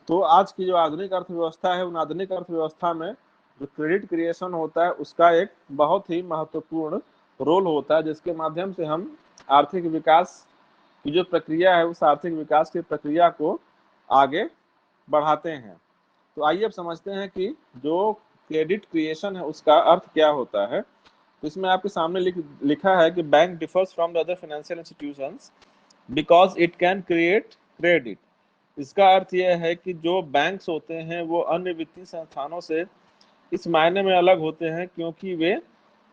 तो आज की जो आधुनिक अर्थव्यवस्था है, उन आधुनिक अर्थव्यवस्था में जो क्रेडिट क्रिएशन होता है उसका एक बहुत ही महत्वपूर्ण रोल होता है, जिसके माध्यम से हम आर्थिक विकास की जो प्रक्रिया है उस आर्थिक विकास की प्रक्रिया को आगे बढ़ाते हैं। तो आइए अब समझते हैं कि जो क्रेडिट क्रिएशन है उसका अर्थ क्या होता है। तो इसमें आपके सामने लिखा है कि bank differs from the other financial institutions because it can create credit. इसका अर्थ यह है कि जो बैंक्स होते हैं वो अन्य वित्तीय संस्थानों से इस मायने में अलग होते हैं क्योंकि वे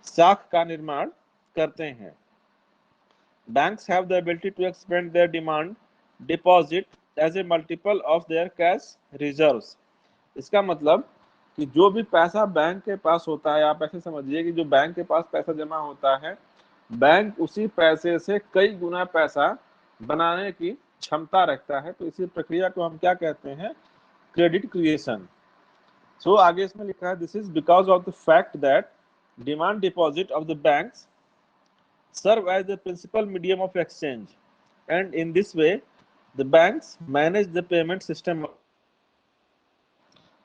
साख का निर्माण करते हैं। Banks have the ability to expand their demand deposit as a multiple of their cash reserves। इसका मतलब कि जो भी पैसा बैंक के पास होता है, आप ऐसे समझिए कि जो बैंक के पास पैसा जमा होता है, बैंक उसी पैसे से कई गुना पैसा बनाने की क्षमता रखता है। तो इसी प्रक्रिया को हम क्या कहते हैं? Credit creation. सो आगे इसमें लिखा है, this is because of the fact that demand deposit of the banks serve as the principal medium of exchange, and in this way the banks manage the payment system।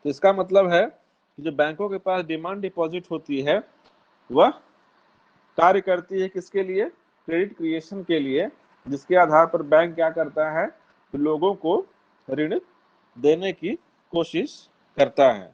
तो इसका मतलब है कि जो बैंकों के पास डिमांड डिपॉजिट होती है वह कार्य करती है किसके लिए? क्रेडिट क्रिएशन के लिए, जिसके आधार पर बैंक क्या करता है? लोगों को ऋण देने की कोशिश करता है।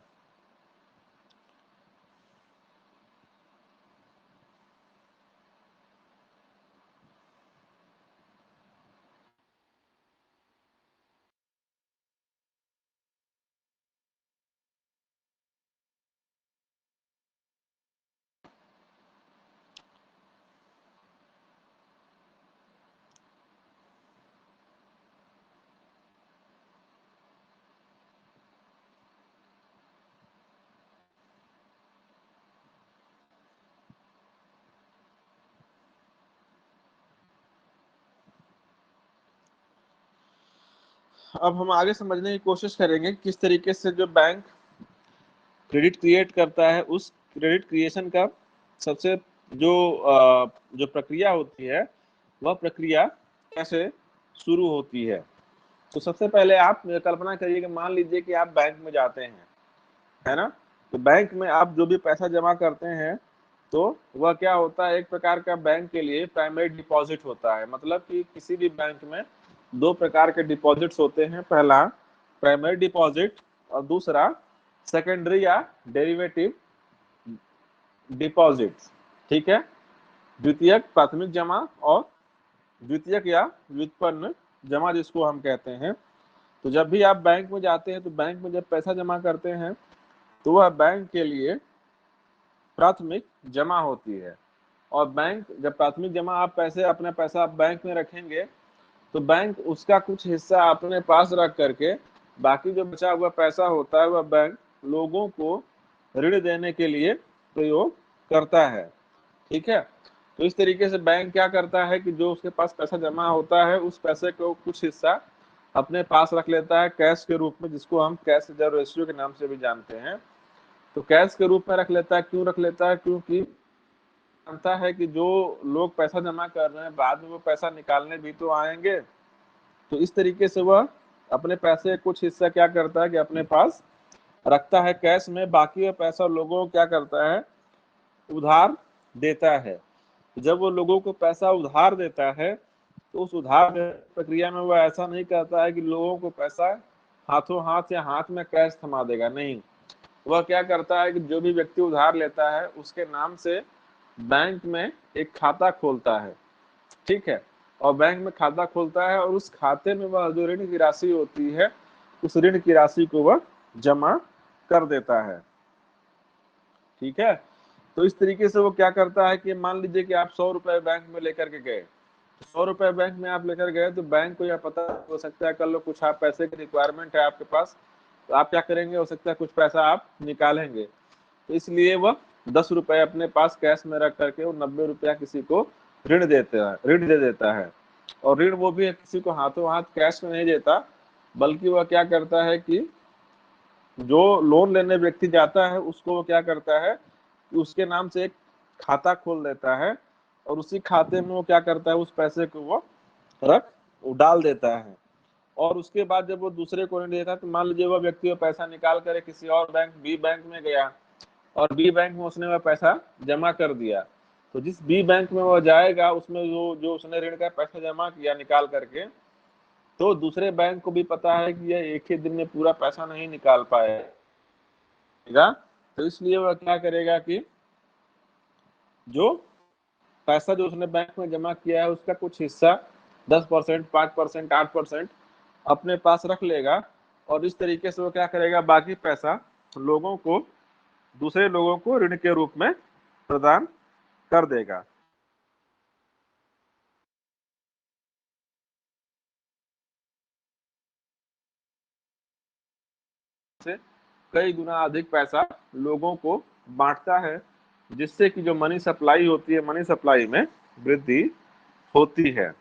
अब हम आगे समझने की कोशिश करेंगे किस तरीके से जो बैंक क्रेडिट क्रिएट करता है, उस क्रेडिट क्रिएशन का सबसे जो प्रक्रिया होती है वह प्रक्रिया कैसे शुरू होती है। तो सबसे पहले आप कल्पना करिए कि मान लीजिए कि आप बैंक में जाते हैं, है ना। तो बैंक में आप जो भी पैसा जमा करते हैं तो वह क्या होता है? एक प्रकार का बैंक के लिए प्राइमरी डिपॉजिट होता है। मतलब कि किसी भी बैंक में दो प्रकार के डिपॉजिट्स होते हैं, पहला प्राइमरी डिपॉजिट और दूसरा सेकेंडरी या डेरिवेटिव डिपॉजिट। ठीक है, द्वितीयक प्राथमिक जमा और द्वितीयक या व्युत्पन्न जमा जिसको हम कहते हैं। तो जब भी आप बैंक में जाते हैं तो बैंक में जब पैसा जमा करते हैं तो वह बैंक के लिए प्राथमिक जमा होती है। और बैंक जब प्राथमिक जमा आप अपना पैसा आप बैंक में रखेंगे तो बैंक उसका कुछ हिस्सा अपने पास रख करके बाकी जो बचा हुआ पैसा होता है वह बैंक लोगों को ऋण देने के लिए प्रयोग करता है। ठीक है, तो इस तरीके से बैंक क्या करता है कि जो उसके पास पैसा जमा होता है उस पैसे को कुछ हिस्सा अपने पास रख लेता है कैश के रूप में, जिसको हम कैश रिजर्व रेशियो के नाम से भी जानते हैं। तो कैश के रूप में रख लेता है। क्यों रख लेता है? क्योंकि जानता है कि जो लोग पैसा जमा कर रहे हैं बाद में वो पैसा निकालने भी तो आएंगे। तो इस तरीके से वह अपने पैसे कुछ हिस्सा क्या करता है कि अपने पास रखता है कैश में, बाकी वह पैसा लोगों को क्या करता है? उधार देता है। जब वो लोगों को पैसा उधार देता है तो उस उधार प्रक्रिया में वह ऐसा नहीं करता है कि लोगों को पैसा हाथों हाथ या हाथ में कैश थमा देगा, नहीं। वह क्या करता है कि जो भी व्यक्ति उधार लेता है उसके नाम से बैंक में एक खाता खोलता है। ठीक है, और बैंक में खाता खोलता है और उस खाते में वह जो ऋण की राशि होती है उस ऋण की राशि को वह जमा कर देता है। ठीक है, तो इस तरीके से वो क्या करता है कि मान लीजिए कि आप 100 रुपए बैंक में लेकर के गए, 100 रुपए बैंक में आप लेकर गए तो बैंक को यह पता हो सकता है कल को कुछ आप पैसे की रिक्वायरमेंट है आपके पास, तो आप क्या करेंगे? हो सकता है कुछ पैसा आप निकालेंगे। तो इसलिए वह 10 रुपए अपने पास कैश में रख करके वो 90 रुपया किसी को ऋण दे देता है। और ऋण वो भी किसी को हाथों हाथ कैश में नहीं देता, बल्कि वह क्या करता है कि जो लोन लेने व्यक्ति जाता है उसको वो क्या करता है कि उसके नाम से एक खाता खोल देता है और उसी खाते में वो क्या करता है? उस पैसे को वो डाल देता है। और उसके बाद जब वो दूसरे को नहीं देता, तो मान लीजिए वह व्यक्ति वो पैसा निकाल कर किसी और बैंक, बी बैंक में गया, और बी बैंक में उसने वह पैसा जमा कर दिया। तो जिस बी बैंक में वह जाएगा, उसमें जो जो उसने ऋण का पैसा जमा किया निकाल करके, तो दूसरे बैंक को भी पता है कि यह एक ही दिन में पूरा पैसा नहीं निकाल पाएगा। तो इसलिए वह क्या करेगा कि जो पैसा जो उसने बैंक में जमा किया है, उसका कुछ हिस्सा 10%, 5%, 8% अपने पास रख लेगा, और इस तरीके से वो क्या करेगा, बाकी पैसा लोगों को, दूसरे लोगों को ऋण के रूप में प्रदान कर देगा। से कई गुना अधिक पैसा लोगों को बांटता है, जिससे कि जो मनी सप्लाई होती है, मनी सप्लाई में वृद्धि होती है।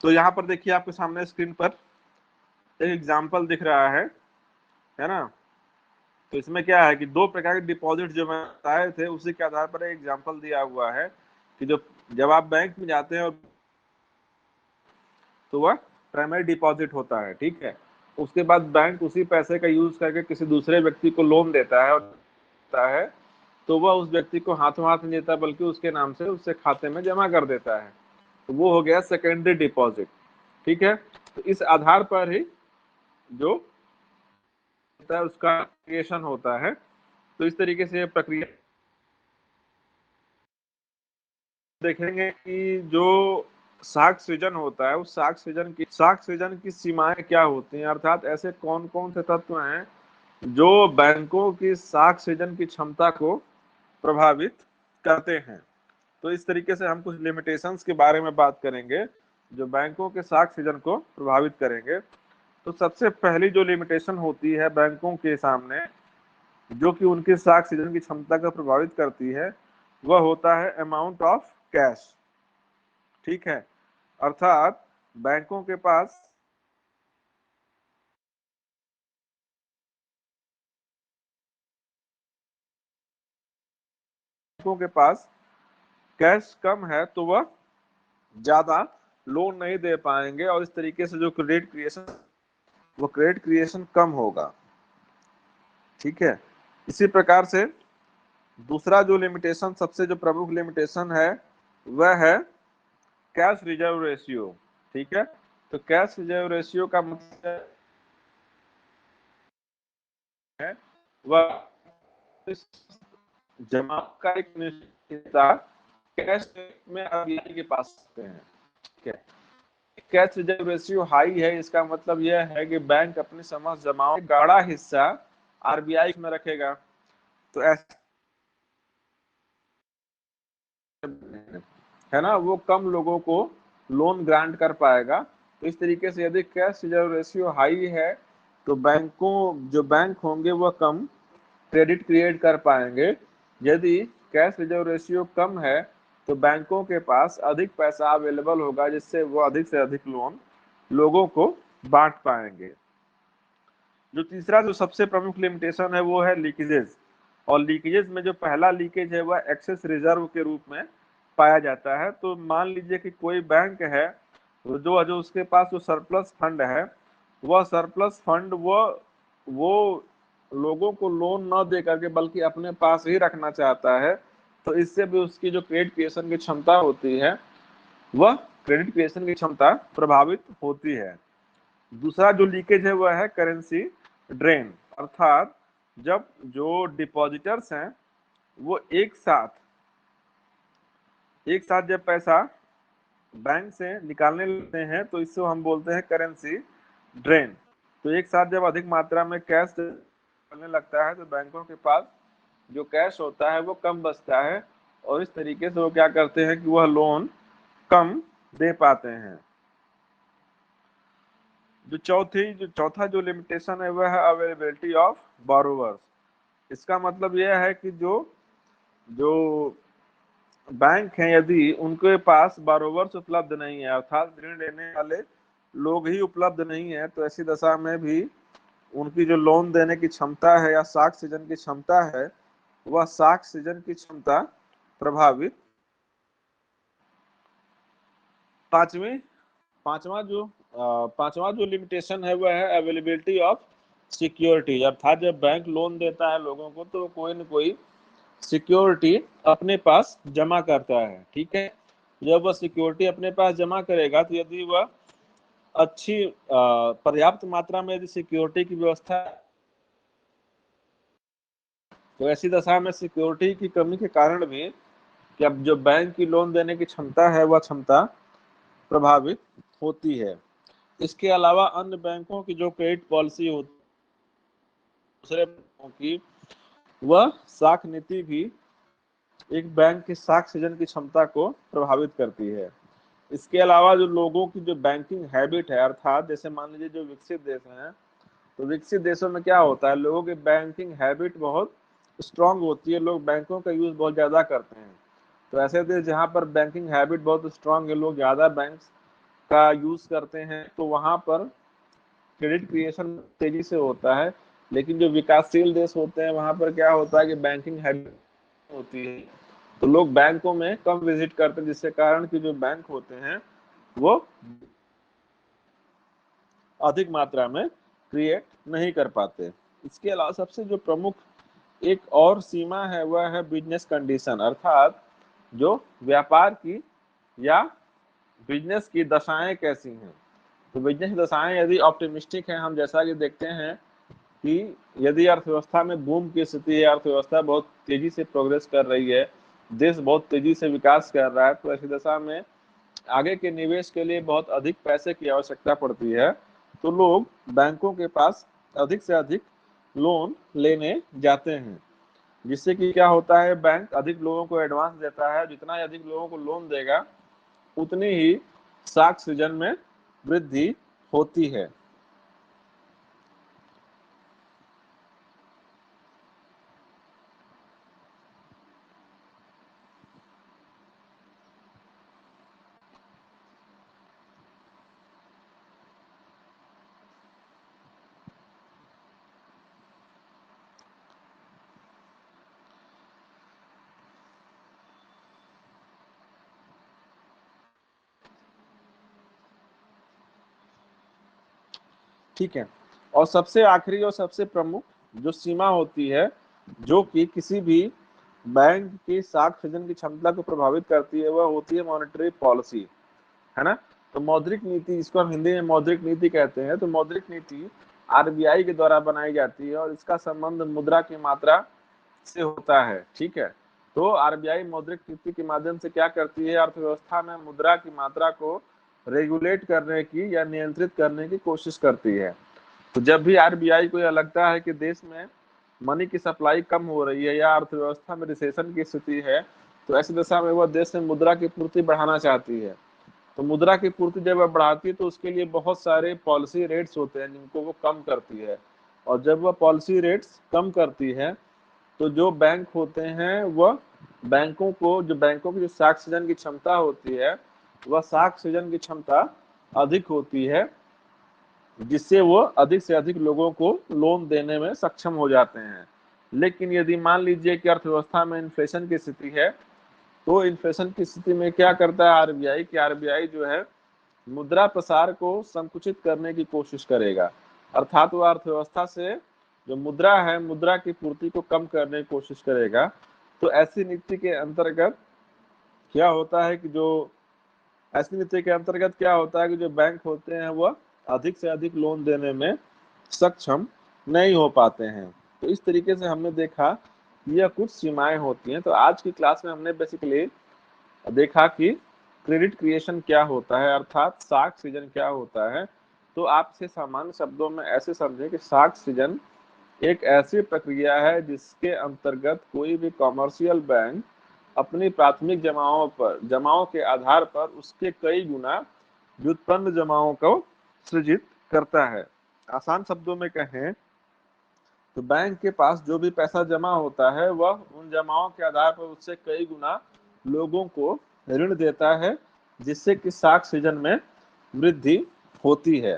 तो यहाँ पर देखिए, आपके सामने स्क्रीन पर एक एग्जाम्पल दिख रहा है ना। तो इसमें क्या है कि दो प्रकार के डिपॉजिट जो मैं बताए थे, उसी के आधार पर एक एग्जाम्पल दिया हुआ है कि जो जब आप बैंक में जाते हैं, और तो वह प्राइमरी डिपॉजिट होता है, ठीक है। उसके बाद बैंक उसी पैसे का यूज करके किसी दूसरे व्यक्ति को लोन देता है, और देता है तो वह उस व्यक्ति को हाथों हाथ नहीं देता, बल्कि उसके नाम से उससे खाते में जमा कर देता है। तो वो हो गया सेकेंडरी डिपॉजिट, ठीक है। तो इस आधार पर ही जो होता है उसका क्रिएशन होता है। तो इस तरीके से प्रक्रिया देखेंगे कि जो साख सृजन होता है, उस साख सृजन की सीमाएं क्या होती हैं, अर्थात ऐसे कौन कौन से तत्व हैं जो बैंकों की साख सृजन की क्षमता को प्रभावित करते हैं। तो इस तरीके से हम कुछ लिमिटेशंस के बारे में बात करेंगे जो बैंकों के साख सृजन को प्रभावित करेंगे। तो सबसे पहली जो लिमिटेशन होती है बैंकों के सामने, जो कि उनकी साख सृजन की क्षमता को प्रभावित करती है, वह होता है अमाउंट ऑफ कैश, ठीक है। अर्थात बैंकों के पास कैश कम है, तो वह ज्यादा लोन नहीं दे पाएंगे, और इस तरीके से जो क्रेडिट क्रिएशन कम होगा, ठीक है। इसी प्रकार से दूसरा जो लिमिटेशन, सबसे जो प्रमुख लिमिटेशन है, वह है कैश रिजर्व रेशियो, ठीक है। तो कैश रिजर्व रेशियो का मतलब है वह जमा का एक निश्चित हिस्सा कैश में आरबीआई के पास सकते हैं, ठीक है। कैश रिजर्व रेशियो हाई है, इसका मतलब यह है कि बैंक अपने समस्त जमाओं का बड़ा हिस्सा आरबीआई में रखेगा। तो ऐसे है ना, वो कम लोगों को लोन ग्रांट कर पाएगा। तो इस तरीके से यदि कैश रिजर्व रेशियो हाई है, तो जो बैंक होंगे वह कम क्रेडिट क्रिएट कर पाएंगे। यदि कैश रिजर्व रेशियो कम है, तो बैंकों के पास अधिक पैसा अवेलेबल होगा, जिससे वो अधिक से अधिक लोन लोगों को बांट पाएंगे। जो तीसरा जो सबसे प्रमुख लिमिटेशन है, वो है लीकेजेस। और लीकेजेस में जो पहला लीकेज है, वह एक्सेस रिजर्व के रूप में पाया जाता है। तो मान लीजिए कि कोई बैंक है, जो जो उसके पास जो सरप्लस फंड है, वह सरप्लस फंड वो लोगों को लोन न दे करके बल्कि अपने पास ही रखना चाहता है। तो इससे भी उसकी जो क्रेडिट क्रिएशन की क्षमता होती है, वह क्रेडिट क्रिएशन की क्षमता प्रभावित होती है। दूसरा जो लीकेज है वह है करेंसी ड्रेन, अर्थात जब जो डिपॉजिटर्स हैं वो एक साथ जब पैसा बैंक से निकालने लगते हैं तो इससे हम बोलते हैं करेंसी ड्रेन। तो एक साथ जब अधिक मात्रा में कैश निकलने लगता है तो बैंकों के पास जो कैश होता है वो कम बचता है, और इस तरीके से वो क्या करते हैं कि वह लोन कम दे पाते हैं। जो चौथा जो लिमिटेशन है वह है अवेलेबिलिटी ऑफ बोरोवर्स। इसका मतलब यह है कि जो जो बैंक हैं यदि उनके पास बोरोवर्स उपलब्ध नहीं है, अर्थात ऋण लेने वाले लोग ही उपलब्ध नहीं है, तो ऐसी दशा में भी उनकी जो लोन देने की क्षमता है या साख सीजन की क्षमता है वह साख सीजन की क्षमता प्रभावित। पांचवी पांचवा जो लिमिटेशन है वह है अवेलेबिलिटी ऑफ सिक्योरिटी, अर्थात जब बैंक लोन देता है लोगों को तो कोई न कोई सिक्योरिटी अपने पास जमा करता है। ठीक है, जब वह सिक्योरिटी अपने पास जमा करेगा तो यदि वह अच्छी पर्याप्त मात्रा में यदि सिक्योरिटी की व्यवस्था, तो ऐसी दशा में सिक्योरिटी की कमी के कारण भी कि अब जो बैंक की लोन देने की क्षमता है वह क्षमता प्रभावित होती है। इसके अलावा अन्य बैंकों की जो क्रेडिट पॉलिसी होती है दूसरे बैंकों की, वह साख नीति भी एक बैंक की साख सीजन की क्षमता को प्रभावित करती है। इसके अलावा जो लोगों की जो बैंकिंग हैबिट है, अर्थात जैसे मान लीजिए जो विकसित देश हैं, तो विकसित देशों में क्या होता है, लोगों की बैंकिंग हैबिट बहुत स्ट्रांग होती है, लोग बैंकों का यूज बहुत ज्यादा करते हैं। तो ऐसे देश जहाँ पर बैंकिंग हैबिट बहुत स्ट्रांग है, लोग ज्यादा बैंक का यूज करते हैं, तो वहां पर क्रेडिट क्रिएशन तेजी से होता है। लेकिन जो विकासशील देश होते हैं वहां पर क्या होता है कि बैंकिंग हैबिट होती है, तो लोग बैंकों में कम विजिट करते हैं, जिसके कारण कि जो बैंक होते हैं वो अधिक मात्रा में क्रिएट नहीं कर पाते। इसके अलावा सबसे जो प्रमुख एक और सीमा है वह है बिजनेस कंडीशन, अर्थात जो व्यापार की या बिजनेस की दशाएं कैसी हैं। तो बिजनेस दशाएं यदि ऑप्टिमिस्टिक हैं, हम जैसा कि देखते हैं कि यदि अर्थव्यवस्था में बूम की स्थिति है, अर्थव्यवस्था बहुत तेजी से प्रोग्रेस कर रही है, देश बहुत तेजी से विकास कर रहा है, तो ऐसी दशा में आगे के निवेश के लिए बहुत अधिक पैसे की आवश्यकता पड़ती है, तो लोग बैंकों के पास अधिक से अधिक लोन लेने जाते हैं, जिससे कि क्या होता है, बैंक अधिक लोगों को एडवांस देता है। जितना अधिक लोगों को लोन देगा उतनी ही साख सीजन में वृद्धि होती है। ठीक है, और सबसे आखिरी और सबसे प्रमुख जो सीमा होती है जो कि किसी भी बैंक की साख सृजन की क्षमता को प्रभावित करती है, वह होती है मॉनेटरी पॉलिसी, है ना। तो मौद्रिक नीति, जिसको हम हिंदी में मौद्रिक नीति कहते हैं, तो मौद्रिक नीति आरबीआई के द्वारा बनाई जाती है और इसका संबंध मुद्रा की मात्रा से होता है। ठीक है, तो आरबीआई मौद्रिक नीति के माध्यम से क्या करती है, अर्थव्यवस्था में मुद्रा की मात्रा को रेगुलेट करने की या नियंत्रित करने की कोशिश करती है। तो जब भी आरबीआई को यह लगता है कि देश में मनी की सप्लाई कम हो रही है या अर्थव्यवस्था में रिसेशन की स्थिति है, तो ऐसी दशा में वह देश में मुद्रा की पूर्ति बढ़ाना चाहती है। तो मुद्रा की पूर्ति जब वह बढ़ाती है तो उसके लिए बहुत सारे पॉलिसी रेट्स होते हैं जिनको वो कम करती है, और जब वह पॉलिसी रेट्स कम करती है तो जो बैंक होते हैं वह बैंकों की जो साख सीजन की क्षमता होती है वह साख सीजन की क्षमता अधिक होती है, जिससे वो अधिक से अधिक लोगों को लोन देने में सक्षम हो जाते हैं। लेकिन यदि मान लीजिए कि अर्थव्यवस्था में इन्फ्लेशन की स्थिति है, तो इन्फ्लेशन की स्थिति में क्या करता है आरबीआई, कि आरबीआई जो है मुद्रा प्रसार को संकुचित करने की कोशिश करेगा, अर्थात वह अर्थव्यवस्था से जो मुद्रा है मुद्रा की पूर्ति को कम करने की कोशिश करेगा। तो ऐसी नीति के अंतर्गत क्या होता है कि जो ऐसी नीति के अंतर्गत क्या होता है कि जो बैंक होते हैं वह अधिक से अधिक लोन देने में सक्षम नहीं हो पाते हैं। तो इस तरीके से हमने देखा यह कुछ सीमाएं होती हैं। तो आज की क्लास में हमने बेसिकली देखा कि क्रेडिट क्रिएशन क्या होता है, अर्थात साख सृजन क्या होता है। तो आपसे सामान्य शब्दों में ऐसे समझें कि साख सृजन एक ऐसी प्रक्रिया है जिसके अंतर्गत कोई भी कॉमर्शियल बैंक अपनी प्राथमिक जमाओं के आधार पर उसके कई गुना व्युत्पन्न जमाओं को सृजित करता है। आसान शब्दों में कहें तो बैंक के पास जो भी पैसा जमा होता है वह उन जमाओं के आधार पर उससे कई गुना लोगों को ऋण देता है, जिससे कि साख सृजन में वृद्धि होती है।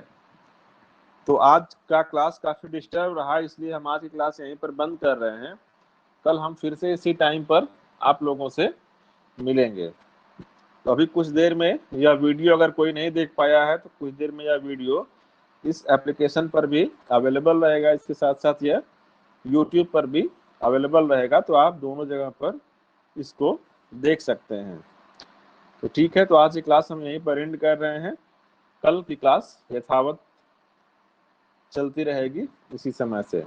तो आज का क्लास काफी डिस्टर्ब रहा, इसलिए हम आज की क्लास यहीं पर बंद कर रहे हैं। कल हम फिर से इसी टाइम पर आप लोगों से मिलेंगे। तो अभी कुछ देर में यह वीडियो अगर कोई नहीं देख पाया है तो कुछ देर में यह वीडियो इस एप्लीकेशन पर भी अवेलेबल रहेगा, इसके साथ साथ यह यूट्यूब पर भी अवेलेबल रहेगा। तो आप दोनों जगह पर इसको देख सकते हैं। तो ठीक है, तो आज की क्लास हम यहीं पर एंड कर रहे हैं। कल की क्लास यथावत चलती रहेगी इसी समय से।